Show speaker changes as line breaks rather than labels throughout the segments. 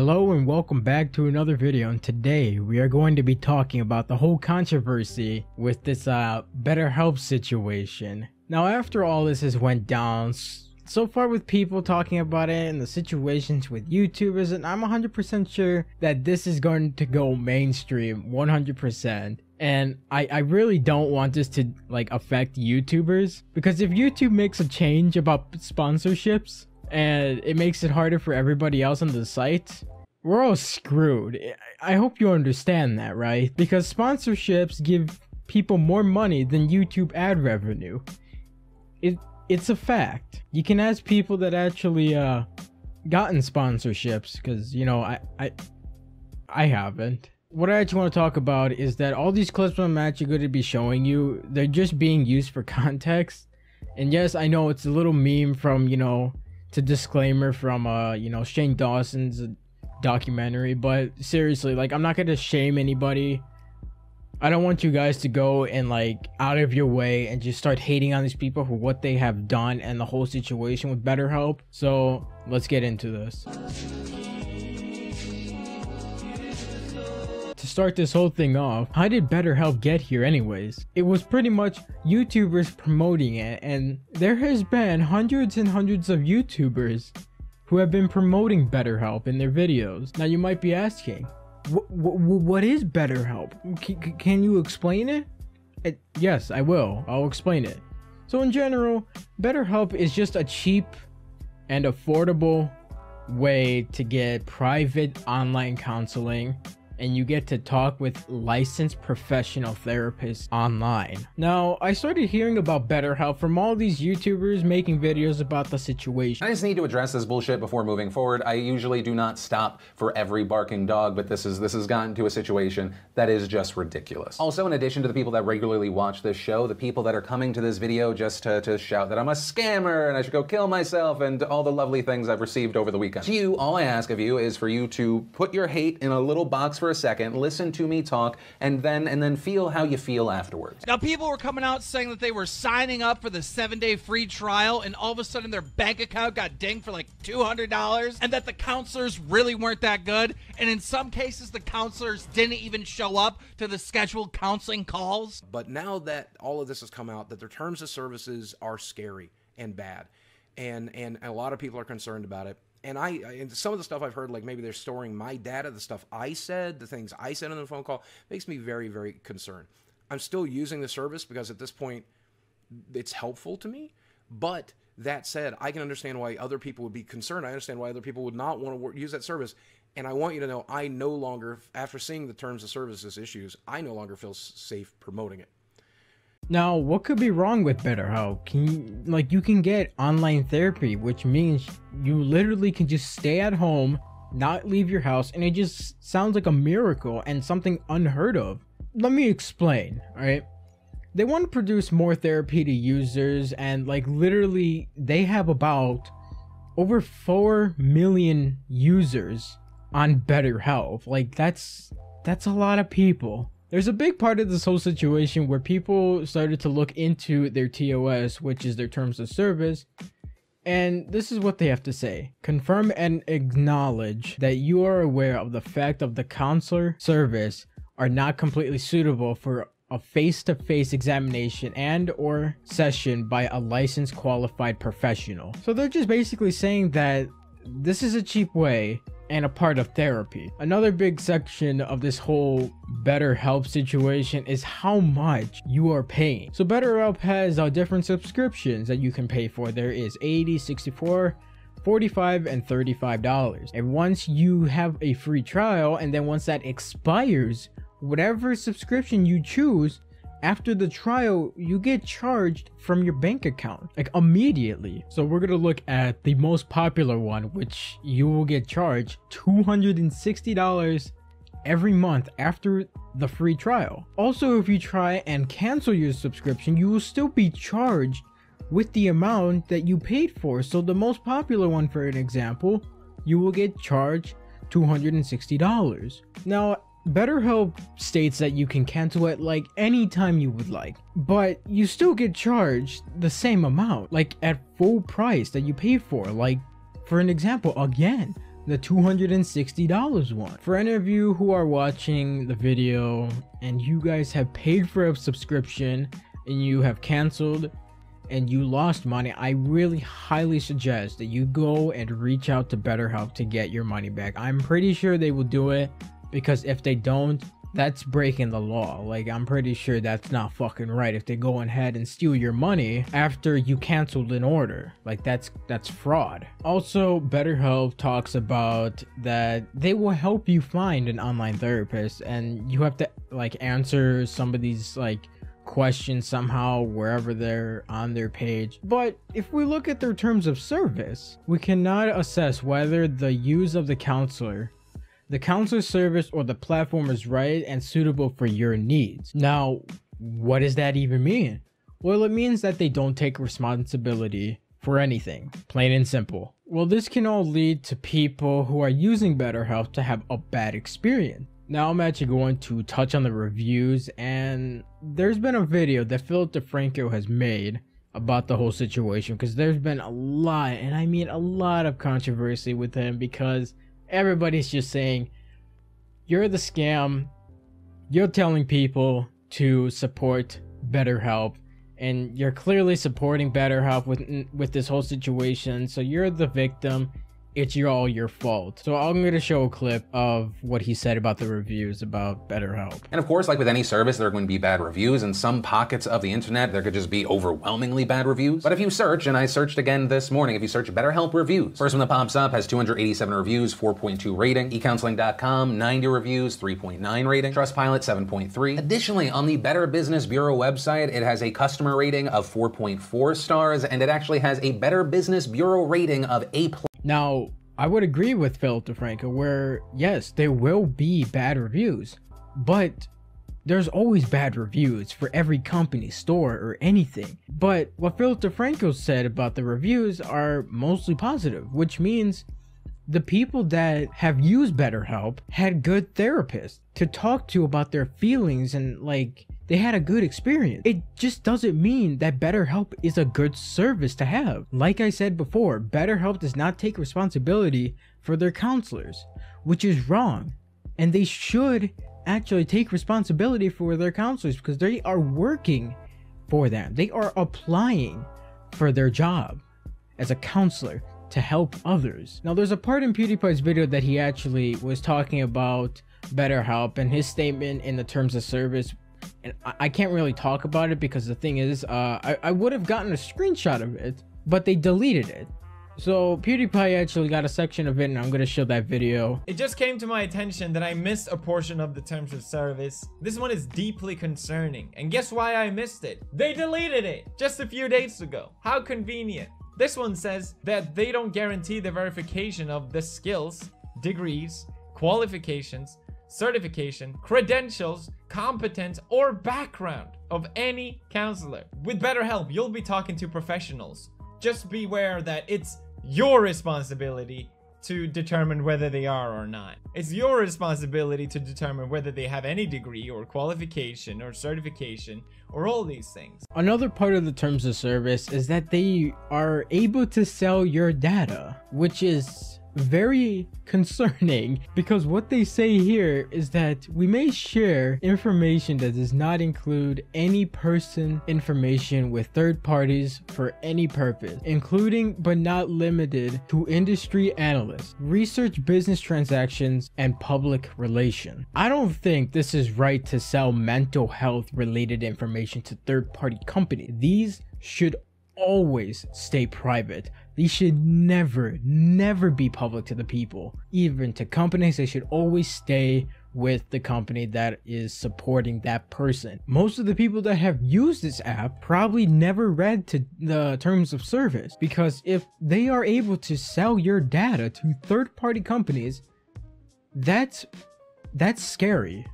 Hello and welcome back to another video, and today we are going to be talking about the whole controversy with this BetterHelp situation. Now, after all this has went down so far with people talking about it and the situations with YouTubers, and I'm 100% sure that this is going to go mainstream 100%. And I really don't want this to affect YouTubers, because if YouTube makes a change about sponsorships and it makes it harder for everybody else on the site, we're all screwed. I hope you understand that, right? Because sponsorships give people more money than YouTube ad revenue. It's a fact. You can ask people that actually gotten sponsorships, because you know I haven't. What I actually want to talk about is that all these clips I'm actually going to be showing you, they're just being used for context. And yes, I know it's a little meme from, it's a disclaimer from Shane Dawson's documentary, but seriously, I'm not going to shame anybody. I don't want you guys to go and out of your way and just start hating on these people for what they have done and the whole situation with BetterHelp. So let's get into this. To start this whole thing off, how did BetterHelp get here anyways? It was pretty much YouTubers promoting it, and there has been hundreds and hundreds of YouTubers who have been promoting BetterHelp in their videos. Now you might be asking, what is BetterHelp? Can you explain it? Yes, I will. I'll explain it. So in general, BetterHelp is just a cheap and affordable way to get private online counseling, and you get to talk with licensed professional therapists online. Now, I started hearing about BetterHelp from all these YouTubers making videos about the situation.
I just need to address this bullshit before moving forward. I usually do not stop for every barking dog, but this has gotten to a situation that is just ridiculous. Also, in addition to the people that regularly watch this show, the people that are coming to this video just to shout that I'm a scammer and I should go kill myself and all the lovely things I've received over the weekend. To you, all I ask of you is for you to put your hate in a little box for a second, listen to me talk, and then feel how you feel afterwards.
Now, people were coming out saying that they were signing up for the 7-day free trial, and all of a sudden their bank account got dinged for $200, and that the counselors really weren't that good, and in some cases the counselors didn't even show up to the scheduled counseling calls.
But now that all of this has come out, that their terms of services are scary and bad, and a lot of people are concerned about it. And some of the stuff I've heard, maybe they're storing my data, the stuff I said, the things I said on the phone call, makes me very, very concerned. I'm still using the service because at this point, it's helpful to me. But that said, I can understand why other people would be concerned. I understand why other people would not want to use that service. And I want you to know, I no longer, after seeing the terms of services issues, I no longer feel safe promoting it.
Now, what could be wrong with BetterHelp? You can get online therapy, which means you literally can just stay at home, not leave your house, and it just sounds like a miracle and something unheard of. Let me explain, alright? They want to produce more therapy to users, and literally they have about over 4 million users on BetterHelp. That's a lot of people. There's a big part of this whole situation where people started to look into their TOS, which is their terms of service, and this is what they have to say. Confirm and acknowledge that you are aware of the fact of the counselor service are not completely suitable for a face-to-face examination and or session by a licensed qualified professional. So they're just basically saying that this is a cheap way and a part of therapy. Another big section of this whole BetterHelp situation is how much you are paying. So BetterHelp has different subscriptions that you can pay for. There is $80, $64, $45, and $35. And once you have a free trial, and then once that expires, whatever subscription you choose, after the trial, you get charged from your bank account, immediately. So we're gonna look at the most popular one, which you will get charged $260 every month after the free trial. Also, if you try and cancel your subscription, you will still be charged with the amount that you paid for. So the most popular one, for an example, you will get charged $260. Now, BetterHelp states that you can cancel it any time you would like, but you still get charged the same amount, at full price that you pay for. For an example, again, the $260 one. For any of you who are watching the video and you guys have paid for a subscription and you have canceled and you lost money, I really highly suggest that you go and reach out to BetterHelp to get your money back. I'm pretty sure they will do it, because if they don't, that's breaking the law. Like, I'm pretty sure that's not fucking right if they go ahead and steal your money after you canceled an order. Like, that's fraud. Also, BetterHelp talks about that they will help you find an online therapist, and you have to like answer some of these like questions somehow wherever they're on their page. But if we look at their terms of service, we cannot assess whether the use of the counselor service or the platform is right and suitable for your needs. Now, what does that even mean? Well, it means that they don't take responsibility for anything, plain and simple. Well, this can all lead to people who are using BetterHelp to have a bad experience. Now I'm actually going to touch on the reviews, and there's been a video that Philip DeFranco has made about the whole situation, because there's been a lot, and I mean a lot of controversy with him, because everybody's just saying, you're the scam, you're telling people to support BetterHelp, and you're clearly supporting BetterHelp with this whole situation, so you're the victim. It's all your fault. So I'm going to show a clip of what he said about the reviews about BetterHelp.
And of course, like with any service, there are going to be bad reviews. In some pockets of the internet, there could just be overwhelmingly bad reviews. But if you search, and I searched again this morning, if you search BetterHelp reviews, first one that pops up has 287 reviews, 4.2 rating. eCounseling.com, 90 reviews, 3.9 rating. Trustpilot, 7.3. Additionally, on the Better Business Bureau website, it has a customer rating of 4.4 stars, and it actually has a Better Business Bureau rating of A+.
Now, I would agree with Philip DeFranco where, yes, there will be bad reviews, but there's always bad reviews for every company, store, or anything. But what Philip DeFranco said about the reviews are mostly positive, which means the people that have used BetterHelp had good therapists to talk to about their feelings, and like, they had a good experience. It just doesn't mean that BetterHelp is a good service to have. Like I said before, BetterHelp does not take responsibility for their counselors, which is wrong. And they should actually take responsibility for their counselors, because they are working for them. They are applying for their job as a counselor to help others. Now, there's a part in PewDiePie's video that he actually was talking about BetterHelp and his statement in the terms of service. And I can't really talk about it because the thing is, I would have gotten a screenshot of it, but they deleted it. So PewDiePie actually got a section of it, and I'm going to show that video.
It just came to my attention that I missed a portion of the terms of service. This one is deeply concerning. And guess why I missed it? They deleted it just a few days ago. How convenient. This one says that they don't guarantee the verification of the skills, degrees, qualifications, certification, credentials, competence, or background of any counselor. With BetterHelp, you'll be talking to professionals. Just beware that it's your responsibility to determine whether they are or not. It's your responsibility to determine whether they have any degree or qualification or certification or all these things.
Another part of the terms of service is that they are able to sell your data, which is very concerning, because what they say here is that we may share information that does not include any person information with third parties for any purpose, including but not limited to industry analysts, research, business transactions, and public relation. I don't think this is right to sell mental health related information to third-party companies. These should always stay private. These should never be public to the people. Even to companies, they should always stay with the company that is supporting that person. Most of the people that have used this app probably never read to the terms of service, because if they are able to sell your data to third-party companies, that's scary,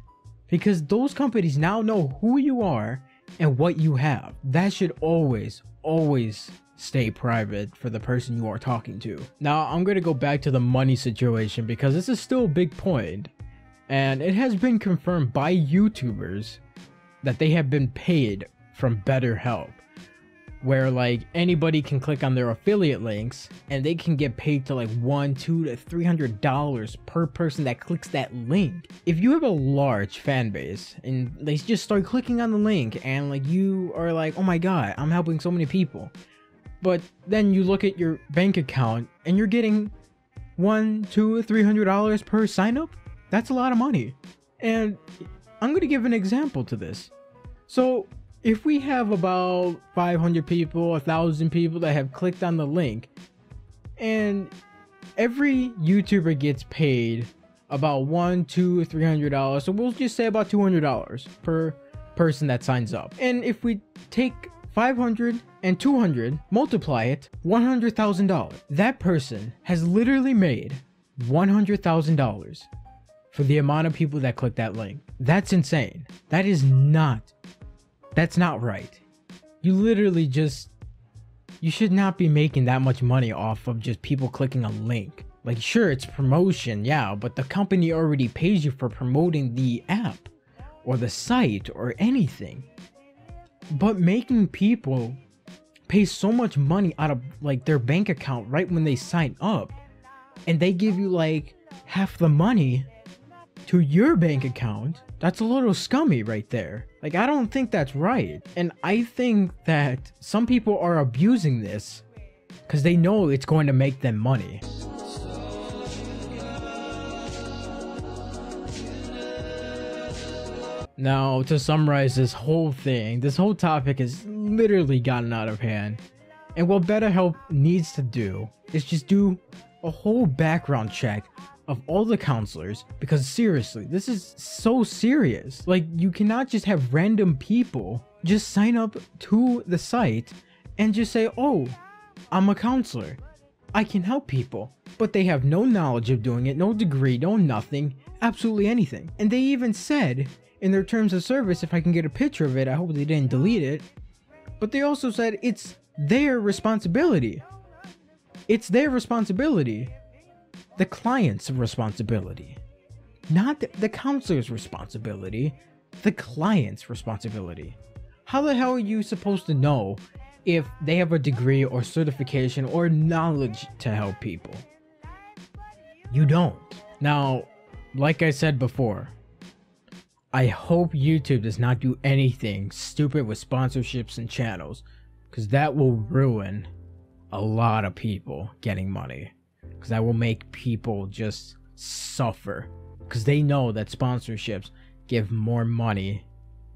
because those companies now know who you are and what you have. That should always stay private for the person you are talking to. Now, I'm going to go back to the money situation, because this is still a big point, and it has been confirmed by YouTubers that they have been paid from BetterHelp. where like anybody can click on their affiliate links and they can get paid to like $100, $200 to $300 per person that clicks that link. If you have a large fan base and they just start clicking on the link and like you are like, oh my god, I'm helping so many people, but then you look at your bank account and you're getting $100, $200, $300 per sign up, that's a lot of money. And I'm gonna give an example to this. So if we have about 500 people, 1,000 people that have clicked on the link, and every YouTuber gets paid about $100, $200, $300, so we'll just say about $200 per person that signs up. And if we take 500 and 200, multiply it, $100,000. That person has literally made $100,000 for the amount of people that click that link. That's insane. That's not right. You literally you should not be making that much money off of just people clicking a link. Like, sure, it's promotion, yeah, but the company already pays you for promoting the app or the site or anything. But making people pay so much money out of like their bank account right when they sign up, and they give you like half the money to your bank account, that's a little scummy right there. Like, I don't think that's right. And I think that some people are abusing this because they know it's going to make them money. Now, to summarize this whole thing, this whole topic has literally gotten out of hand. And what BetterHelp needs to do is just do a whole background check of all the counselors, because seriously, this is so serious. Like, you cannot just have random people just sign up to the site and just say, oh, I'm a counselor, I can help people, but they have no knowledge of doing it, no degree, no nothing, absolutely anything. And they even said in their terms of service, if I can get a picture of it, I hope they didn't delete it, but they also said it's their responsibility. It's their responsibility. The client's responsibility, not the counselor's responsibility, the client's responsibility. How the hell are you supposed to know if they have a degree or certification or knowledge to help people? You don't. Now, like I said before, I hope YouTube does not do anything stupid with sponsorships and channels, because that will ruin a lot of people getting money. Because that will make people just suffer, because they know that sponsorships give more money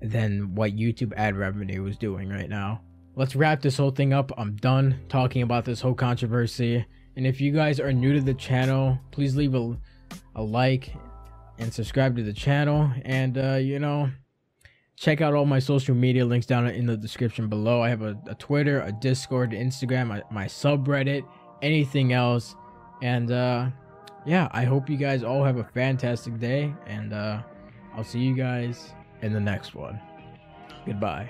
than what YouTube ad revenue is doing right now. Let's wrap this whole thing up. I'm done talking about this whole controversy. And if you guys are new to the channel, please leave a like and subscribe to the channel. And you know, check out all my social media links down in the description below. I have a Twitter, a Discord, Instagram, my subreddit, anything else. And yeah, I hope you guys all have a fantastic day, and I'll see you guys in the next one. Goodbye.